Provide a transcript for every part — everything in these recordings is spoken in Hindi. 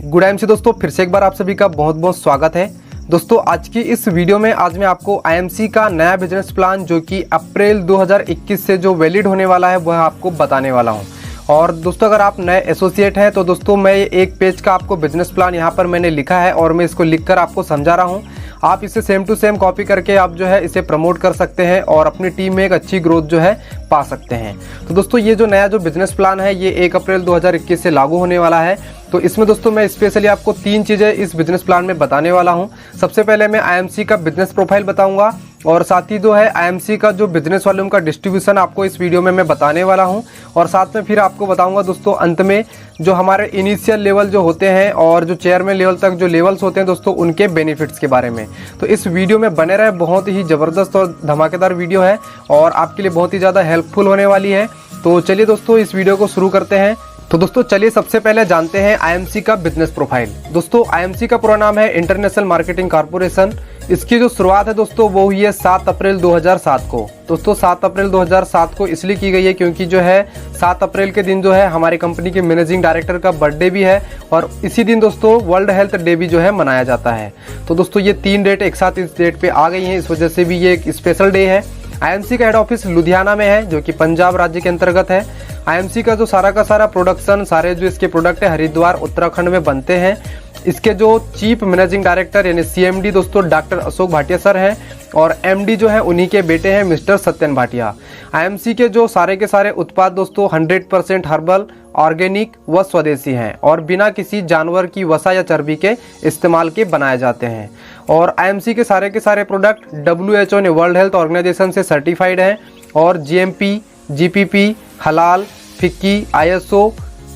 गुड आईएमसी दोस्तों, फिर से एक बार आप सभी का बहुत बहुत स्वागत है। दोस्तों आज की इस वीडियो में आज मैं आपको आईएमसी का नया बिजनेस प्लान जो कि अप्रैल 2021 से जो वैलिड होने वाला है वह आपको बताने वाला हूं। और दोस्तों अगर आप नए एसोसिएट हैं तो दोस्तों मैं एक पेज का आपको बिजनेस प्लान यहाँ पर मैंने लिखा है और मैं इसको लिखकर आपको समझा रहा हूँ। आप इसे सेम टू सेम कॉपी करके आप जो है इसे प्रमोट कर सकते हैं और अपनी टीम में एक अच्छी ग्रोथ जो है पा सकते हैं। तो दोस्तों ये जो नया जो बिजनेस प्लान है ये 1 अप्रैल 2021 से लागू होने वाला है। तो इसमें दोस्तों मैं स्पेशली आपको 3 चीज़ें इस बिजनेस प्लान में बताने वाला हूं। सबसे पहले मैं आईएमसी का बिजनेस प्रोफाइल बताऊंगा और साथ ही जो है आईएमसी का जो बिजनेस वॉल्यूम का डिस्ट्रीब्यूशन आपको इस वीडियो में मैं बताने वाला हूं। और साथ में फिर आपको बताऊंगा दोस्तों अंत में जो हमारे इनिशियल लेवल जो होते हैं और जो चेयरमैन लेवल तक जो लेवल्स होते हैं दोस्तों उनके बेनिफिट्स के बारे में। तो इस वीडियो में बने रहे, बहुत ही ज़बरदस्त और धमाकेदार वीडियो है और आपके लिए बहुत ही ज़्यादा हेल्पफुल होने वाली है। तो चलिए दोस्तों इस वीडियो को शुरू करते हैं। तो दोस्तों चलिए सबसे पहले जानते हैं आईएमसी का बिजनेस प्रोफाइल। दोस्तों आईएमसी का पूरा नाम है इंटरनेशनल मार्केटिंग कॉर्पोरेशन। इसकी जो शुरुआत है दोस्तों वो हुई है 7 अप्रैल 2007 को। दोस्तों 7 अप्रैल 2007 को इसलिए की गई है क्योंकि जो है 7 अप्रैल के दिन जो है हमारी कंपनी के मैनेजिंग डायरेक्टर का बर्थडे भी है और इसी दिन दोस्तों वर्ल्ड हेल्थ डे भी जो है मनाया जाता है। तो दोस्तों ये 3 डेट एक साथ इस डेट पे आ गई हैं, इस वजह से भी ये एक स्पेशल डे है। आईएमसी का हेड ऑफिस लुधियाना में है जो कि पंजाब राज्य के अंतर्गत है। आईएमसी का जो सारा का सारा प्रोडक्शन, सारे जो इसके प्रोडक्ट है हरिद्वार उत्तराखंड में बनते हैं। इसके जो चीफ मैनेजिंग डायरेक्टर यानी सीएमडी दोस्तों डॉक्टर अशोक भाटिया सर हैं और एमडी जो है उन्हीं के बेटे हैं मिस्टर सत्यन भाटिया। आईएमसी के जो सारे के सारे उत्पाद दोस्तों 100% हर्बल, ऑर्गेनिक व स्वदेशी हैं और बिना किसी जानवर की वसा या चर्बी के इस्तेमाल के बनाए जाते हैं। और आईएमसी के सारे प्रोडक्ट WHO ने वर्ल्ड हेल्थ ऑर्गेनाइजेशन से सर्टिफाइड हैं और GMP, GPP, हलाल, FICCI, ISO,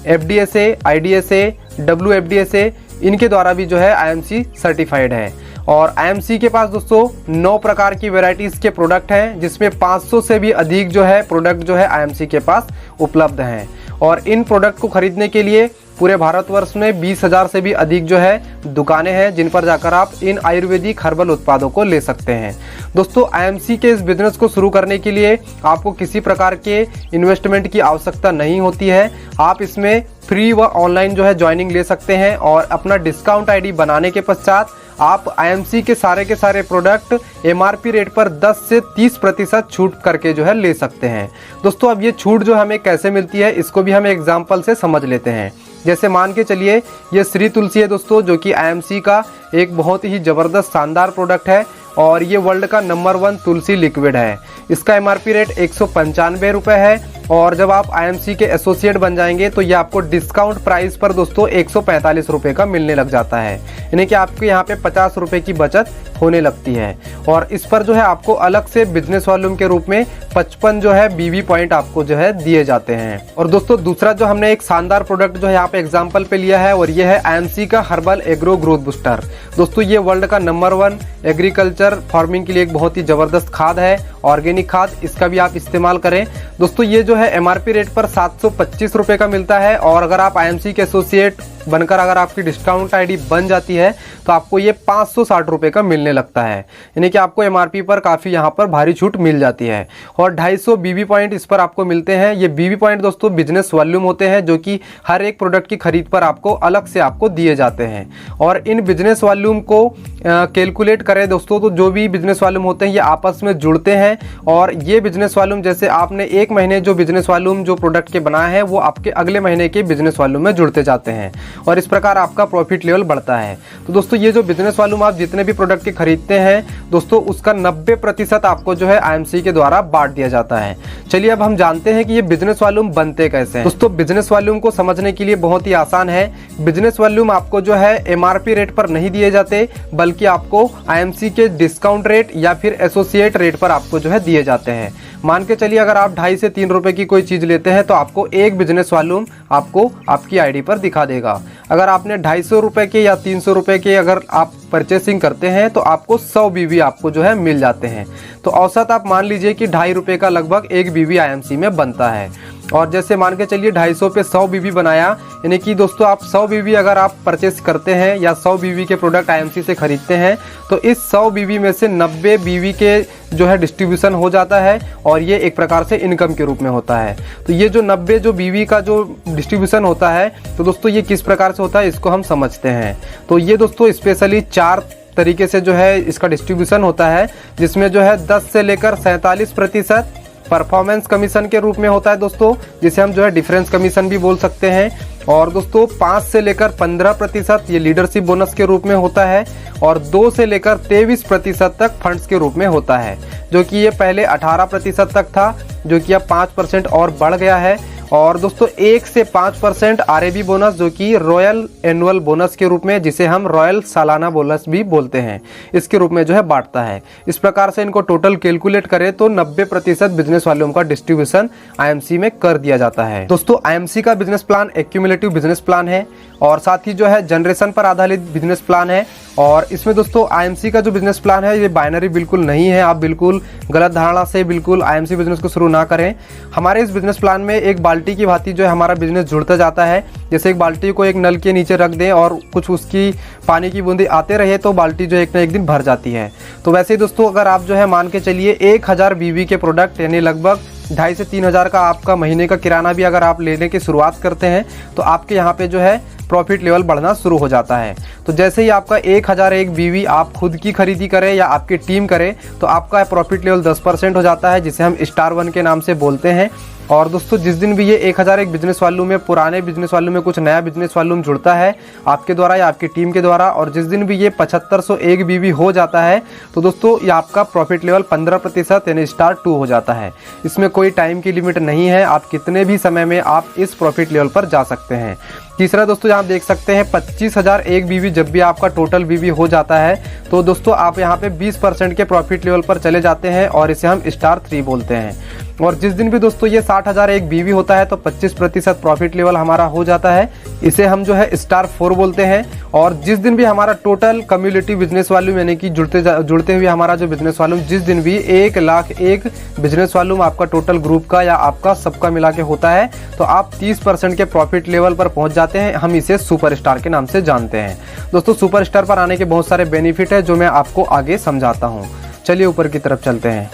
FDSA, IDSA, WFDSA इनके द्वारा भी जो है आईएमसी सर्टिफाइड है। और आईएमसी के पास दोस्तों 9 प्रकार की वैरायटीज़ के प्रोडक्ट हैं जिसमें 500 से भी अधिक जो है प्रोडक्ट जो है आईएमसी के पास उपलब्ध हैं। और इन प्रोडक्ट को खरीदने के लिए पूरे भारतवर्ष में 20,000 से भी अधिक जो है दुकानें हैं जिन पर जाकर आप इन आयुर्वेदिक हर्बल उत्पादों को ले सकते हैं। दोस्तों आईएमसी के इस बिजनेस को शुरू करने के लिए आपको किसी प्रकार के इन्वेस्टमेंट की आवश्यकता नहीं होती है। आप इसमें फ्री व ऑनलाइन जो है ज्वाइनिंग ले सकते हैं और अपना डिस्काउंट आईडी बनाने के पश्चात आप आईएमसी के सारे प्रोडक्ट एमआरपी रेट पर 10 से 30% छूट करके जो है ले सकते हैं। दोस्तों अब ये छूट जो हमें कैसे मिलती है इसको भी हम एग्जाम्पल से समझ लेते हैं। जैसे मान के चलिए ये श्री तुलसी है दोस्तों जो कि आईएमसी का एक बहुत ही ज़बरदस्त शानदार प्रोडक्ट है और ये वर्ल्ड का नंबर 1 तुलसी लिक्विड है। इसका एमआरपी रेट 195 रुपये है और जब आप आईएमसी के एसोसिएट बन जाएंगे तो ये आपको डिस्काउंट प्राइस पर दोस्तों 145 रुपये का मिलने लग जाता है, यानी कि आपके यहाँ पे 50 रुपये की बचत होने लगती है। और इस पर जो है आपको अलग से बिजनेस वॉल्यूम के रूप में 55 जो है BV पॉइंट आपको जो है दिए जाते हैं। और दोस्तों दूसरा जो हमने एक शानदार प्रोडक्ट जो है यहाँ पे एग्जाम्पल पे लिया है और ये है आईएमसी का हर्बल एग्रो ग्रोथ बूस्टर। दोस्तों ये वर्ल्ड का नंबर 1 एग्रीकल्चर फार्मिंग के लिए एक बहुत ही ज़बरदस्त खाद है, ऑर्गेनिक खाद, इसका भी आप इस्तेमाल करें। दोस्तों ये जो है एमआरपी रेट पर 725 रुपये का मिलता है और अगर आप आईएमसी के एसोसिएट बनकर अगर आपकी डिस्काउंट आईडी बन जाती है तो आपको ये 560 रुपये का मिलने लगता है, यानी कि आपको एमआरपी पर काफ़ी यहाँ पर भारी छूट मिल जाती है। और 250 BV पॉइंट इस पर आपको मिलते हैं। ये BV पॉइंट दोस्तों बिजनेस वॉल्यूम होते हैं जो कि हर एक प्रोडक्ट की खरीद पर आपको अलग से आपको दिए जाते हैं। और इन बिजनेस वॉल्यूम को कैलकुलेट करें दोस्तों तो जो भी बिजनेस वॉल्यूम होते हैं ये आपस में जुड़ते हैं और ये बिजनेस वॉल्यूम जैसे आपने एक महीने जो बिजनेस वॉल्यूम जो प्रोडक्ट के बनाए हैं वो आपके अगले महीने के बिजनेस वॉल्यूम में जुड़ते जाते हैं और इस प्रकार आपका प्रॉफिट लेवल बढ़ता है। तो दोस्तों ये जो बिजनेस वॉल्यूम आप जितने भी प्रोडक्ट के खरीदते हैं दोस्तों उसका 90% आपको जो है आईएमसी के द्वारा बांट दिया जाता है। चलिए अब हम जानते हैं कि ये बिजनेस वॉल्यूम बनते कैसे हैं। दोस्तों बिजनेस वॉल्यूम को समझने के लिए बहुत ही आसान है। बिजनेस वॉल्यूम आपको जो है एमआरपी रेट पर नहीं दिए जाते बल्कि आपको आईएमसी के डिस्काउंट रेट या फिर एसोसिएट रेट पर आपको जो है दिए जाते हैं। मान के चलिए अगर आप 2.5 से 3 रुपए की कोई चीज़ लेते हैं तो आपको एक बिजनेस वॉल्यूम आपको आपकी आईडी पर दिखा देगा। अगर आपने 250 रुपए के या 300 रुपए के अगर आप परचेसिंग करते हैं तो आपको 100 BV आपको जो है मिल जाते हैं। तो औसत आप मान लीजिए कि 2.5 रुपये का लगभग 1 BV आईएमसी में बनता है। और जैसे मान के चलिए 250 पे 100 बीवी बनाया, यानी कि दोस्तों आप 100 बीवी अगर आप परचेस करते हैं या 100 बीवी के प्रोडक्ट आईएमसी से खरीदते हैं तो इस 100 बीवी में से 90 बीवी के जो है डिस्ट्रीब्यूशन हो जाता है और ये एक प्रकार से इनकम के रूप में होता है। तो ये जो 90 जो बीवी का जो डिस्ट्रीब्यूशन होता है तो दोस्तों ये किस प्रकार से होता है इसको हम समझते हैं। तो ये दोस्तों स्पेशली 4 तरीके से जो है इसका डिस्ट्रीब्यूशन होता है, जिसमें जो है 10 से लेकर 47% परफॉर्मेंस कमीशन के रूप में होता है दोस्तों, जिसे हम जो है डिफरेंस कमीशन भी बोल सकते हैं। और दोस्तों 5 से लेकर 15% ये लीडरशिप बोनस के रूप में होता है और 2 से लेकर 23% तक फंड्स के रूप में होता है, जो कि ये पहले 18% तक था, जो कि अब 5% और बढ़ गया है। और दोस्तों 1 से 5% आरएबी बोनस, जो कि रॉयल एनुअल बोनस के रूप में, जिसे हम रॉयल सालाना बोनस भी बोलते हैं, इसके रूप में जो है बांटता है। इस प्रकार से इनको टोटल कैलकुलेट करें तो 90% बिजनेस वालों का डिस्ट्रीब्यूशन आईएमसी में कर दिया जाता है। दोस्तों आईएमसी का business plan accumulative business plan है और साथ ही जो है जनरेशन पर आधारित बिजनेस प्लान है। और इसमें दोस्तों आईएमसी का जो बिजनेस प्लान है ये बाइनरी बिल्कुल नहीं है। आप बिल्कुल गलत धारणा से बिल्कुल आईएमसी बिजनेस को शुरू ना करें। हमारे इस बिजनेस प्लान में एक बाल्टी की भांति जो है हमारा बिजनेस जुड़ता जाता है। जैसे एक बाल्टी को एक नल के नीचे रख दें और कुछ उसकी पानी की बूंदें आते रहे तो बाल्टी जो एक ना एक दिन भर जाती है। तो वैसे ही दोस्तों अगर आप जो है मान के चलिए 1000 बीवी के प्रोडक्ट यानी लगभग 2,500 से 3,000 का आपका महीने का किराना भी अगर आप लेने की शुरुआत करते हैं तो आपके यहाँ पे जो है प्रॉफिट लेवल बढ़ना शुरू हो जाता है। तो जैसे ही आपका 1001 बीवी आप खुद की खरीदी करें या आपकी टीम करे तो आपका प्रॉफिट लेवल 10% हो जाता है, जिसे हम स्टार 1 के नाम से बोलते हैं। और दोस्तों जिस दिन भी ये 1001 बिजनेस वॉल्यूम में पुराने बिजनेस वॉल्यूम में कुछ नया बिजनेस वॉल्यूम जुड़ता है आपके द्वारा या आपकी टीम के द्वारा, और जिस दिन भी ये 7501 बीवी हो जाता है तो दोस्तों ये आपका प्रॉफिट लेवल 15% यानी स्टार 2 हो जाता है। इसमें कोई टाइम की लिमिट नहीं है, आप कितने भी समय में आप इस प्रॉफिट लेवल पर जा सकते हैं। तीसरा दोस्तों यहाँ देख सकते हैं 25,001 बीवी जब भी आपका टोटल बीवी हो जाता है तो दोस्तों आप यहाँ पे 20% के प्रॉफिट लेवल पर चले जाते हैं और इसे हम स्टार 3 बोलते हैं। और जिस दिन भी दोस्तों ये 60,001 बीवी होता है तो 25% प्रॉफिट लेवल हमारा हो जाता है, इसे हम जो है स्टार 4 बोलते हैं। और जिस दिन भी हमारा टोटल कम्युलेटिव बिजनेस वॉल्यूम यानी कि जुड़ते हुए हमारा जो बिजनेस वॉल्यूम जिस दिन भी 1,01,000 बिजनेस वॉल्यूम आपका टोटल ग्रुप का या आपका सबका मिला के होता है तो आप 30% के प्रॉफिट लेवल पर पहुंच जाते हैं। हम इसे सुपरस्टार के नाम से जानते हैं। दोस्तों सुपरस्टार पर आने के बहुत सारे बेनिफिट है जो मैं आपको आगे समझाता हूँ। चलिए ऊपर की तरफ चलते हैं।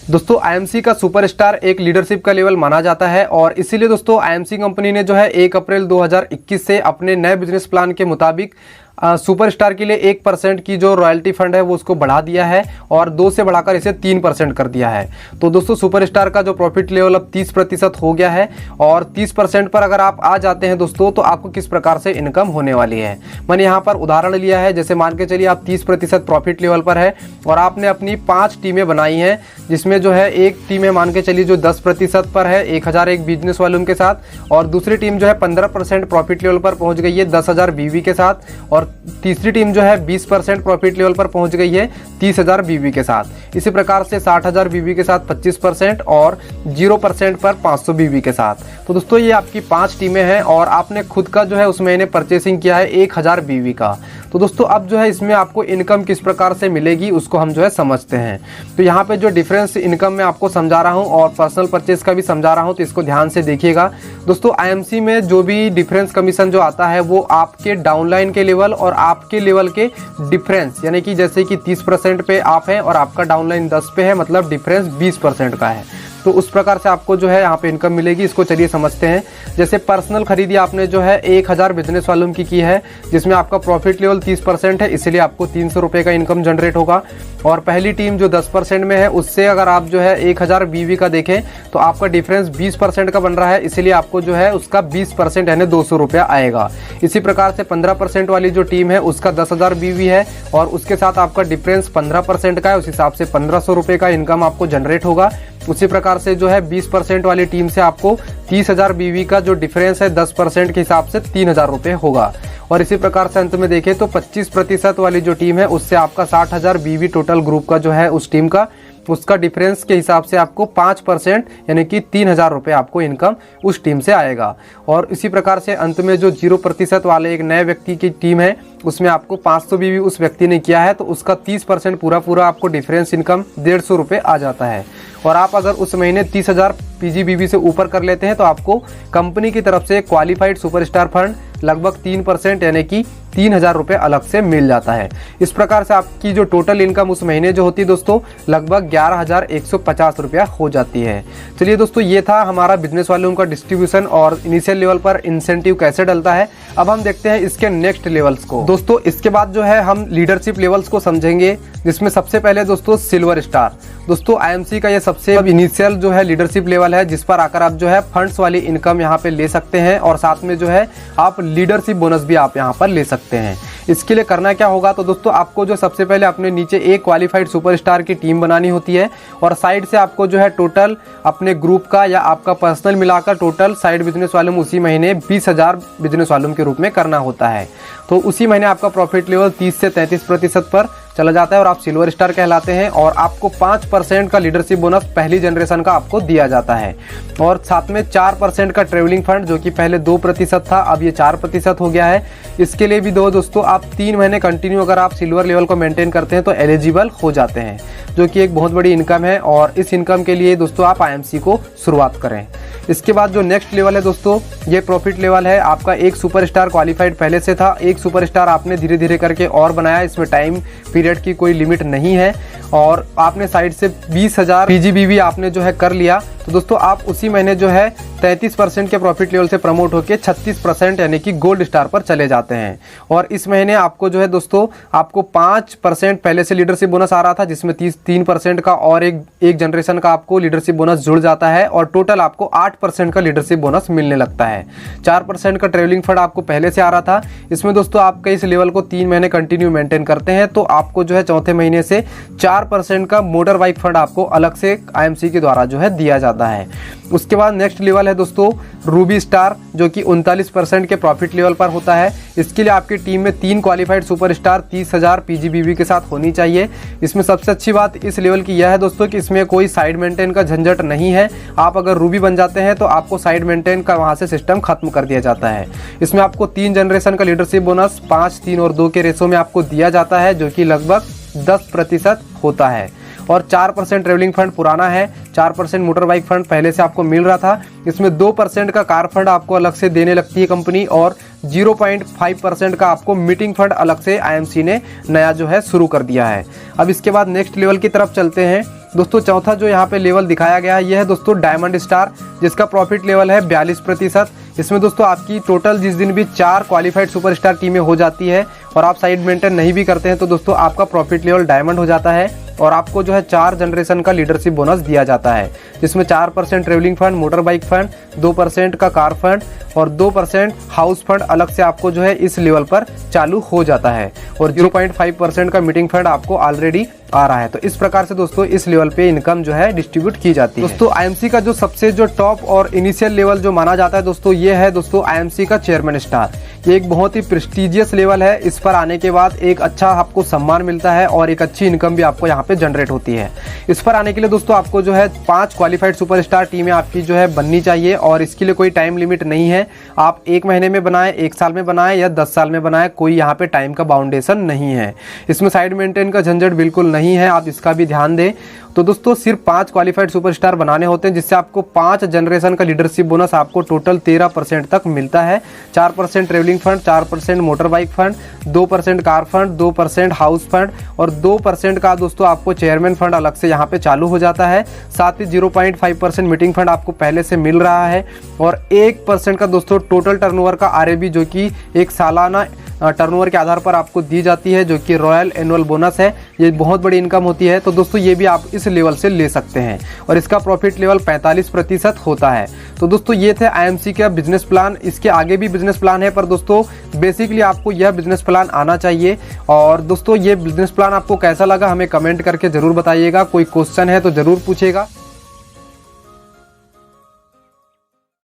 दोस्तों आईएमसी का सुपरस्टार एक लीडरशिप का लेवल माना जाता है और इसीलिए दोस्तों आईएमसी कंपनी ने जो है 1 अप्रैल 2021 से अपने नए बिजनेस प्लान के मुताबिक सुपरस्टार के लिए 1% की जो रॉयल्टी फंड है वो उसको बढ़ा दिया है और 2 से बढ़ाकर इसे 3% कर दिया है। तो दोस्तों सुपरस्टार का जो प्रॉफिट लेवल अब 30% हो गया है और 30% पर अगर आप आ जाते हैं दोस्तों तो आपको किस प्रकार से इनकम होने वाली है। मैंने यहाँ पर उदाहरण लिया है, जैसे मान के चलिए आप 30% प्रॉफिट लेवल पर है और आपने अपनी 5 टीमें बनाई हैं, जिसमें जो है एक टीम है मान के चलिए जो 10% पर है 1001 बिजनेस वॉल्यूम के साथ, और दूसरी टीम जो है 15% प्रॉफिट लेवल पर पहुंच गई है 10,000 बीवी के साथ, और तीसरी टीम जो है 20% प्रॉफिट लेवल पर पहुंच गई है 30,000 बीवी के साथ। इसी प्रकार से 60,000 बीवी के साथ 25% और 0% पर 500 बीवी के साथ। तो दोस्तों ये आपकी 5 टीमें हैं और आपने खुद का जो है उस महीने परचेसिंग किया है 1000 बीवी का। तो दोस्तों अब जो है इसमें आपको इनकम किस प्रकार से मिलेगी उसको हम जो है समझते हैं। तो यहाँ पे जो डिफरेंस इनकम में आपको समझा रहा हूँ और पर्सनल परचेज का भी समझा रहा हूँ, तो इसको ध्यान से देखिएगा। दोस्तों आईएमसी में जो भी डिफरेंस कमीशन जो आता है वो आपके डाउनलाइन के लेवल और आपके लेवल के डिफरेंस, यानी कि जैसे कि 30% पे आप हैं और आपका डाउनलाइन 10 पे है, मतलब डिफरेंस 20% का है। तो उस प्रकार से आपको जो है यहाँ पे इनकम मिलेगी। इसको चलिए समझते हैं। जैसे पर्सनल खरीदी आपने जो है 1000 बिजनेस वॉल्यूम की है, जिसमें आपका प्रॉफिट लेवल 30% है, इसलिए आपको 300 रुपये का इनकम जनरेट होगा। और पहली टीम जो 10% में है उससे अगर आप जो है 1000 बीवी का देखें तो आपका डिफरेंस 20% का बन रहा है, इसीलिए आपको जो है उसका 20% यानी 200 रुपया आएगा। इसी प्रकार से 15% वाली जो टीम है उसका 10,000 बीवी है और उसके साथ आपका डिफरेंस 15% का है, उस हिसाब से 1500 रुपये का इनकम आपको जनरेट होगा। उसी प्रकार से जो है 20% वाली टीम से आपको 30,000 बीवी का जो डिफरेंस है 10% के हिसाब से 3,000 रुपये होगा। और इसी प्रकार से अंत में देखें तो 25% वाली जो टीम है उससे आपका 60,000 बीवी टोटल ग्रुप का जो है उस टीम का, उसका डिफरेंस के हिसाब से आपको 5% यानी कि 3,000 रुपये आपको इनकम उस टीम से आएगा। और इसी प्रकार से अंत में जो 0% वाले एक नए व्यक्ति की टीम है उसमें आपको 500 बीवी उस व्यक्ति ने किया है, तो उसका 30% पूरा आपको डिफरेंस इनकम 150 रुपये आ जाता है। और आप अगर उस महीने 30,000 पीजीबीवी से ऊपर कर लेते हैं तो आपको कंपनी की तरफ से क्वालिफाइड सुपरस्टार फंड लगभग 3% यानी कि 3000 रुपये अलग से मिल जाता है। इस प्रकार से आपकी जो टोटल इनकम उस महीने जो होती है दोस्तों लगभग 11,150 रुपया हो जाती है। चलिए दोस्तों, ये था हमारा बिजनेस वालों का डिस्ट्रीब्यूशन और इनिशियल लेवल पर इंसेंटिव कैसे डलता है। अब हम देखते हैं इसके नेक्स्ट लेवल्स को। दोस्तों इसके बाद जो है हम लीडरशिप लेवल्स को समझेंगे, जिसमें सबसे पहले दोस्तों सिल्वर स्टार। दोस्तों आईएमसी का ये सबसे इनिशियल जो है लीडरशिप लेवल है, जिस पर आकर आप जो है फंड्स वाली इनकम यहाँ पे ले सकते हैं और साथ में जो है आप लीडरशिप बोनस भी आप यहाँ पर ले सकते हैं। इसके लिए करना क्या होगा, तो दोस्तों आपको जो सबसे पहले अपने नीचे एक क्वालिफाइड सुपरस्टार की टीम बनानी होती है और साइड से आपको जो है टोटल अपने ग्रुप का या आपका पर्सनल मिलाकर टोटल साइड बिजनेस वालों उसी महीने 20,000 बिजनेस वालों के रूप में करना होता है। तो उसी महीने आपका प्रॉफिट लेवल 30 से 33% पर चला जाता है और आप सिल्वर स्टार कहलाते हैं और आपको 5% का लीडरशिप बोनस पहली जनरेशन का आपको दिया जाता है और साथ में 4% का ट्रेवलिंग फंड, जो कि पहले 2% था अब ये 4% हो गया है। इसके लिए भी दोस्तों आप 3 महीने कंटिन्यू अगर आप सिल्वर लेवल को मेंटेन करते हैं तो एलिजिबल हो जाते हैं, जो कि एक बहुत बड़ी इनकम है और इस इनकम के लिए दोस्तों आप आईएमसी को शुरुआत करें। इसके बाद जो नेक्स्ट लेवल है दोस्तों, ये प्रॉफिट लेवल है आपका। एक सुपरस्टार क्वालिफाइड पहले से था, एक सुपरस्टार आपने धीरे धीरे करके और बनाया, इसमें टाइम पीरियड की कोई लिमिट नहीं है और आपने साइड से 20,000 पीजीबीवी आपने जो है कर लिया तो दोस्तों आप उसी महीने जो है 33% के प्रॉफिट लेवल से प्रमोट होकर 36% यानी कि गोल्ड स्टार पर चले जाते हैं। और इस महीने आपको जो है दोस्तों आपको 5% पहले से लीडरशिप बोनस आ रहा था, जिसमें 3% का और एक जनरेशन का आपको लीडरशिप बोनस जुड़ जाता है और टोटल आपको 8% का लीडरशिप बोनस मिलने लगता है। 4% का ट्रेवलिंग फंड आपको पहले से आ रहा था। इसमें दोस्तों आपके इस लेवल को 3 महीने कंटिन्यू मेंटेन करते हैं तो आपको जो है चौथे महीने से 4% का मोटर बाइक फंड आपको अलग से आईएमसी के द्वारा जो है दिया जाता है। उसके बाद नेक्स्ट लेवल है दोस्तों रूबी स्टार, जो कि 39% के प्रॉफिट लेवल पर होता है। इसके लिए आपकी टीम में 3 क्वालिफाइड सुपरस्टार 30,000 पीजीबीवी के साथ होनी चाहिए। इसमें सबसे अच्छी बात इस लेवल की यह है दोस्तों कि इसमें कोई साइड मेंटेन का झंझट नहीं है। आप अगर रूबी बन जाते हैं तो आपको साइड मेंटेन का वहां से सिस्टम खत्म कर दिया जाता है। इसमें आपको 3 जनरेशन का लीडरशिप बोनस 5, 3 और 2 के रेशो में आपको दिया जाता है, जो कि लगभग 10% होता है। और 4% ट्रेवलिंग फंड पुराना है, 4% मोटर बाइक फंड पहले से आपको मिल रहा था। इसमें 2% का कार फंड आपको अलग से देने लगती है कंपनी और 0.5% का आपको मीटिंग फंड अलग से आईएमसी ने नया जो है शुरू कर दिया है। अब इसके बाद नेक्स्ट लेवल की तरफ चलते हैं दोस्तों। चौथा जो यहाँ पे लेवल दिखाया गया है यह है दोस्तों डायमंड स्टार, जिसका प्रॉफिट लेवल है 42%। इसमें दोस्तों आपकी टोटल जिस दिन भी 4 क्वालिफाइड सुपरस्टार टीमें हो जाती है और आप साइड मेंटेन नहीं भी करते हैं तो दोस्तों आपका प्रॉफिट लेवल डायमंड हो जाता है और आपको जो है 4 जनरेशन का लीडरशिप बोनस दिया जाता है, जिसमें 4% travelling fund, motor bike fund, 2% का कार फंड और 2% हाउस फंड अलग से आपको जो है इस लेवल पर चालू हो जाता है और 0.5% का मीटिंग फंड आपको ऑलरेडी आ रहा है। तो इस प्रकार से दोस्तों इस लेवल पे इनकम जो है डिस्ट्रीब्यूट की जाती है। दोस्तों आईएमसी का जो सबसे जो टॉप और इनिशियल लेवल जो माना जाता है दोस्तों ये है दोस्तों आईएमसी का चेयरमैन स्टार। ये एक बहुत ही प्रेस्टिजियस लेवल है। इस पर आने के बाद एक अच्छा आपको सम्मान मिलता है और एक अच्छी इनकम भी आपको यहाँ पे जनरेट होती है। इस पर आने के लिए दोस्तों आपको जो है 5 क्वालिफाइड सुपरस्टार टीमें आपकी जो है बननी चाहिए और इसके लिए कोई टाइम लिमिट नहीं है। आप 1 महीने में बनाए, 1 साल में बनाए या 10 साल में बनाए, कोई यहाँ पे टाइम का बाउंडेशन नहीं है। इसमें साइड मेंटेन का झंझट बिल्कुल नहीं है, आप इसका भी ध्यान दें। तो दोस्तों सिर्फ 5 क्वालिफाइड सुपरस्टार बनाने होते हैं, जिससे आपको 5 जनरेशन का लीडरशिप बोनस आपको टोटल 13% तक मिलता है। 4% travelling fund, 4% motor bike fund, 2% car fund, 2% house fund और 2% का दोस्तों आपको चेयरमैन फंड अलग से यहाँ पे चालू हो जाता है। साथ ही 0.5% मीटिंग फंड आपको पहले से मिल रहा है और 1% का दोस्तों टोटल टर्नओवर का आरएबी, जो कि एक सालाना टर्नओवर के आधार पर आपको दी जाती है, जो कि रॉयल एनुअल बोनस है। ये बहुत बड़ी इनकम होती है। तो दोस्तों ये भी आप इस लेवल से ले सकते हैं और इसका प्रॉफिट लेवल 45% होता है। तो दोस्तों ये थे आईएमसी का बिजनेस प्लान। इसके आगे भी बिजनेस प्लान है, पर दोस्तों बेसिकली आपको यह बिजनेस प्लान आना चाहिए। और दोस्तों ये बिजनेस प्लान आपको कैसा लगा हमें कमेंट करके जरूर बताइएगा। कोई क्वेश्चन है तो जरूर पूछेगा।